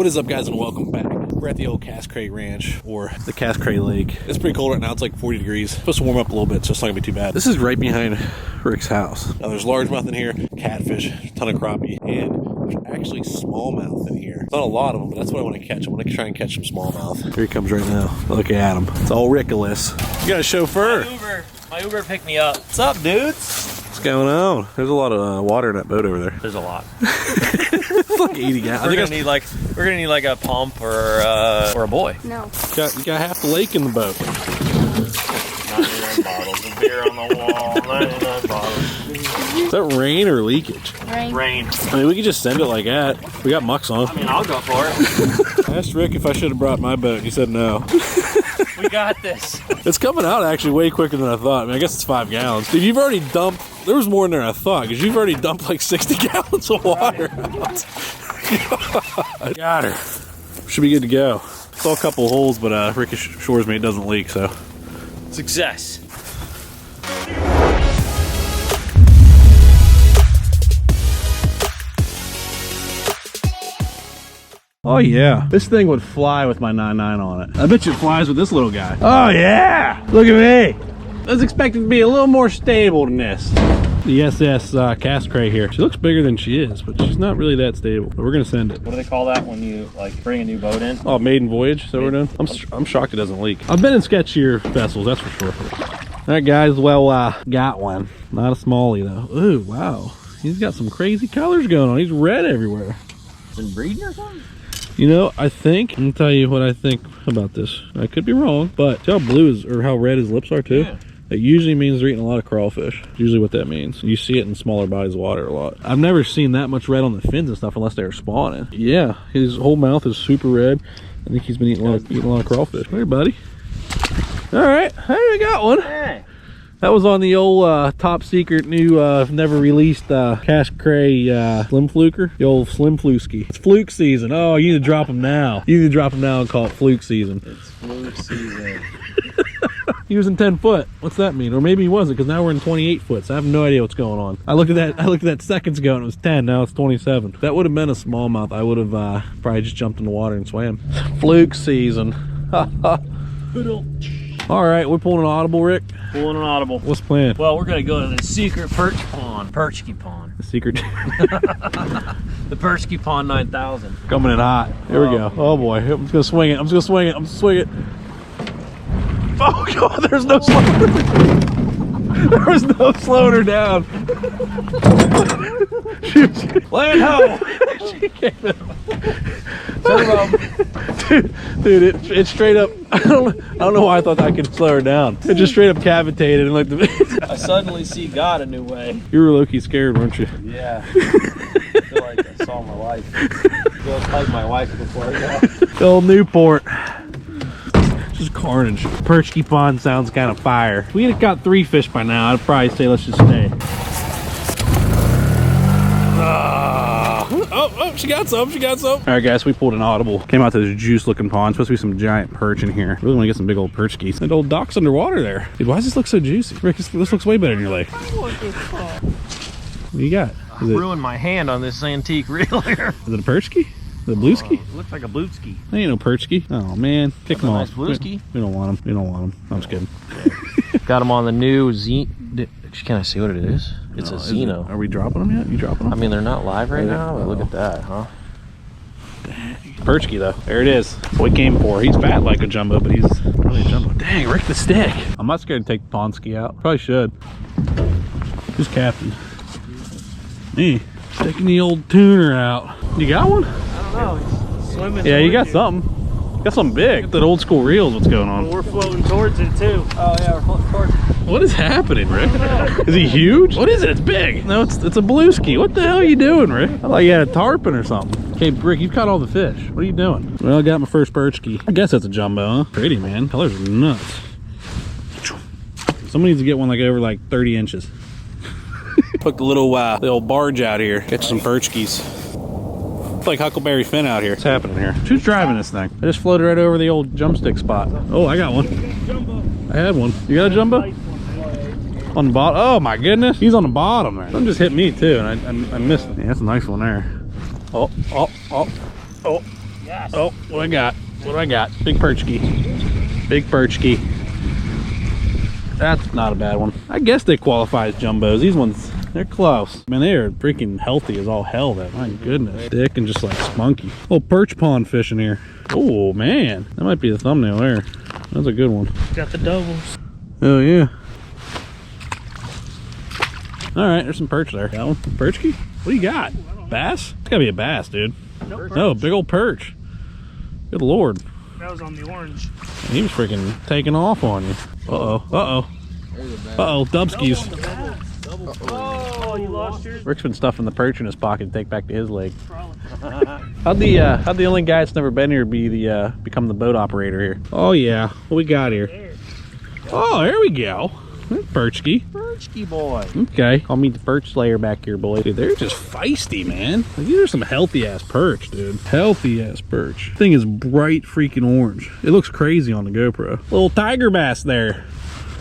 What is up, guys, and welcome back. We're at the old Cascade Ranch, or the Cascade Lake. It's pretty cold right now. It's like 40 degrees. It's supposed to warm up a little bit, so it's not gonna be too bad. This is right behind Rick's house. Now there's largemouth in here, catfish, a ton of crappie, and there's actually smallmouth in here. Not a lot of them, but that's what I want to catch. I want to try and catch some smallmouth. Here he comes right now. Look at him. It's all Rickless. You got a chauffeur. My Uber picked me up. What's up, dudes? What's going on? There's a lot of water in that boat over there. There's a lot. It's like 80 gallons. We're gonna need like a pump or a boy. No. You got half the lake in the boat. 99 bottles of beer on the wall. 99 bottles. Is that rain or leakage? Rain. I mean, we could just send it like that. We got mucks on. I mean, I'll go for it. I asked Rick if I should have brought my boat, and he said no. We got this. It's coming out actually way quicker than I thought. I mean, I guess it's 5 gallons. Dude, you've already dumped, there was more in there than I thought, because you've already dumped like 60 gallons of water out. I got her. Should be good to go. Saw a couple holes, but Rick assures me it doesn't leak, so. Success. Oh yeah, this thing would fly with my 9.9 on it. I bet you it flies with this little guy. Oh yeah, look at me. I was expecting to be a little more stable than this. The SS Cascade here. She looks bigger than she is, but she's not really that stable. But we're gonna send it. What do they call that when you like bring a new boat in? Oh, maiden voyage. So we're doing. I'm shocked it doesn't leak. I've been in sketchier vessels, that's for sure. All right, guys. Well, got one. Not a smallie though. Ooh, wow. He's got some crazy colors going on. He's red everywhere. Been breeding or something? You know, I think, I'm gonna tell you what I think about this. I could be wrong, but see how blue is, or how red his lips are too? Yeah. That usually means they're eating a lot of crawfish. It's usually what that means. You see it in smaller bodies of water a lot. I've never seen that much red on the fins and stuff unless they're spawning. Yeah, his whole mouth is super red. I think he's been eating a lot of crawfish. Hey, buddy. All right, hey, we got one. Hey. That was on the old top secret new never released Cascade Slim Fluker, the old Slim Flusky. It's fluke season. Oh, you need to drop them now. You need to drop them now and call it fluke season. It's fluke season. He was in 10 foot. What's that mean? Or maybe he wasn't, because now we're in 28 foot. So I have no idea what's going on. I looked at that seconds ago and it was 10. Now it's 27. If that would have been a smallmouth, I would have probably just jumped in the water and swam. Fluke season. All right, we're pulling an audible, Rick. Pulling an audible. What's the plan? Well, we're gonna go to the secret perch pond, Perchky pond. The secret. The Perchky pond 9000. Coming in hot. Here we go. Oh boy, I'm just gonna swing it. I'm just gonna swing it. I'm just swing it. Oh god, there's no slowing her. There was no slowing her down. Land ho! She came in. Dude, it straight up. I don't know why I thought I could slow her down. It just straight up cavitated and like I suddenly see God a new way. You were low-key scared, weren't you? Yeah. I feel like I saw my wife. I feel like my wife before I got. Old Newport. Just carnage. Perchky pond sounds kind of fire. We had got 3 fish by now. I'd probably say let's just stay. Oh, she got some. All right, guys, we pulled an audible. Came out to this juice looking pond. Supposed to be some giant perch in here. Really want to get some big old perchkies. That old dock's underwater there. Dude, why does this look so juicy? Rick, this looks way better than your lake. What do you got? I ruined my hand on this antique reel here. Is it a perchky? Is it a blueski? It looks like a blueski. That ain't no perchky. Oh man, kick them off. Nice blueski. We don't want them. I'm just kidding. Got them on the new Z. Can I see what it is? It's a Xeno. Are we dropping them yet? You dropping them? I mean, they're not live right now, but look at that, huh? Perchky though. There it is. That's what we came for. He's fat like a jumbo, but he's really a jumbo. Dang, Rick the stick. I'm not scared to take the Ponsky out. Probably should. Who's captain? Me. Taking the old tuner out. You got one? I don't know. He's swimming. Yeah, you got something. Got something big. Got that old school reels. What's going on? Well, we're floating towards it too. Oh yeah, we're floating towards it. What is happening, Rick? Is he huge? What is it? It's big. No, it's a blueski. What the hell are you doing, Rick? I thought you had a tarpon or something. Okay, Rick, you've caught all the fish. What are you doing? Well, I got my first perchky. I guess that's a jumbo, huh? Pretty, man. Colors are nuts. Someone needs to get one like over like 30 inches. Put the old barge out here. Catch some perchkies. It's like Huckleberry Finn out here. What's happening here? Who's driving this thing? I just floated right over the old jump stick spot. Oh, I got one. I had one. You got a jumbo? On the bottom. Oh my goodness, he's on the bottom there. Some just hit me too, and I missed it. Yeah, that's a nice one there. Oh. Yes. Oh, what I got? What do I got? Big perchkey. Big perchkey. That's not a bad one. I guess they qualify as jumbos. These ones, they're close. Man, they are freaking healthy as all hell. That, my goodness. Thick and just like spunky. Little perch pond fishing here. Oh man, that might be the thumbnail there. That's a good one. Got the doubles. Oh yeah. All right, there's some perch there. That one, perchkey. What do you got? Bass? It's gotta be a bass, dude. Nope. No, big old perch. Good lord. That was on the orange. He was freaking taking off on you. Uh-oh, uh-oh. Uh-oh, Dubskis. Oh, you lost yours? Rick's been stuffing the perch in his pocket to take back to his lake. How'd the only guy that's never been here become the boat operator here? Oh yeah, what we got here? Oh, there we go. Perchkey. Perchkey boy. Okay, I'll meet the perch slayer back here, boy. Dude, they're just feisty, man. Like, these are some healthy ass perch, dude. Healthy ass perch. Thing is bright freaking orange. It looks crazy on the GoPro. Little tiger bass there.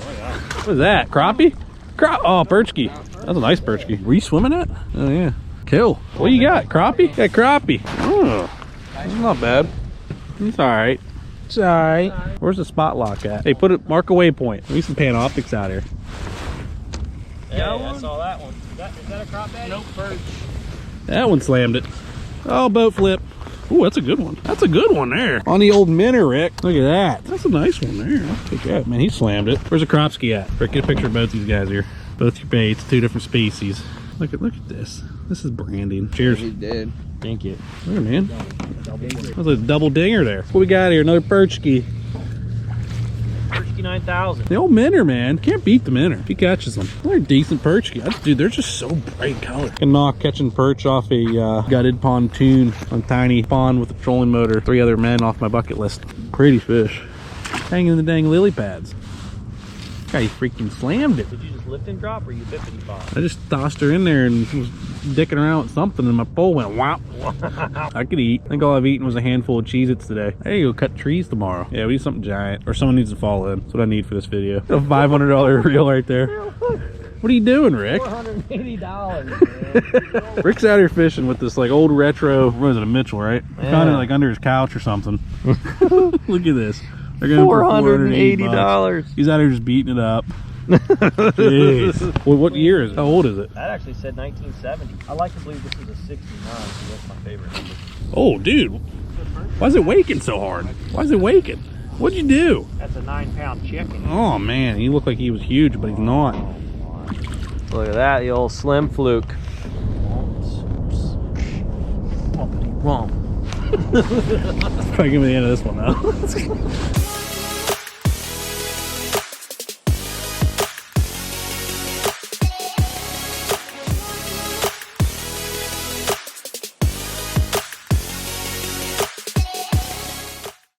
Oh yeah. What is that? Crappie? Oh, perchkey. That's a nice perchkey. Were you swimming it? Oh yeah. Kill. What do you got? Crappie? Yeah, crappie. Oh, that's not bad. It's all right. It's all right. Where's the spot lock at? Hey, mark a waypoint. We need some panoptics out here. Hey, I saw that one. Is that a crappie? Nope, perch. That one slammed it. Oh, boat flip. Ooh, that's a good one. That's a good one there. On the old Minnerz, Rick. Look at that. That's a nice one there. I'll take that. Man, he slammed it. Where's the Kropski at? Rick, get a picture of both these guys here. Both your baits, 2 different species. Look at this. This is branding. Cheers. He did. Thank you. There, man. That was a double dinger there. What we got here? Another perchkey. Perchkey 9000. The old Minnerz, man. Can't beat the Minnerz. He catches them. They're decent perchkey. Dude, they're just so bright color. Can knock catching perch off a gutted pontoon on tiny pond with a trolling motor. 3 other men off my bucket list. Pretty fish. Hanging in the dang lily pads. Guy freaking slammed it. Did you just lift and drop or you bippity bop? I just tossed her in there and was dicking around with something and my pole went whop. I could eat. I think all I've eaten was a handful of Cheez-Its today. I need to go cut trees tomorrow. Yeah, we need something giant. Or someone needs to fall in. That's what I need for this video. A $500 reel right there. What are you doing, Rick? $480, man. Rick's out here fishing with this like old retro, what is it, a Mitchell, right? Yeah. Found it like under his couch or something. Look at this. They're going for $480. He's out here just beating it up. Jeez. Well, what year is it? How old is it? That actually said 1970. I like to believe this is a 69, so that's my favorite number. Oh, dude. Why is it waking so hard? Why is it waking? What'd you do? That's a 9-pound chicken. Oh, man. He looked like he was huge, but he's not. Look at that, the old slim fluke. Wrong. Probably give me the end of this one, though.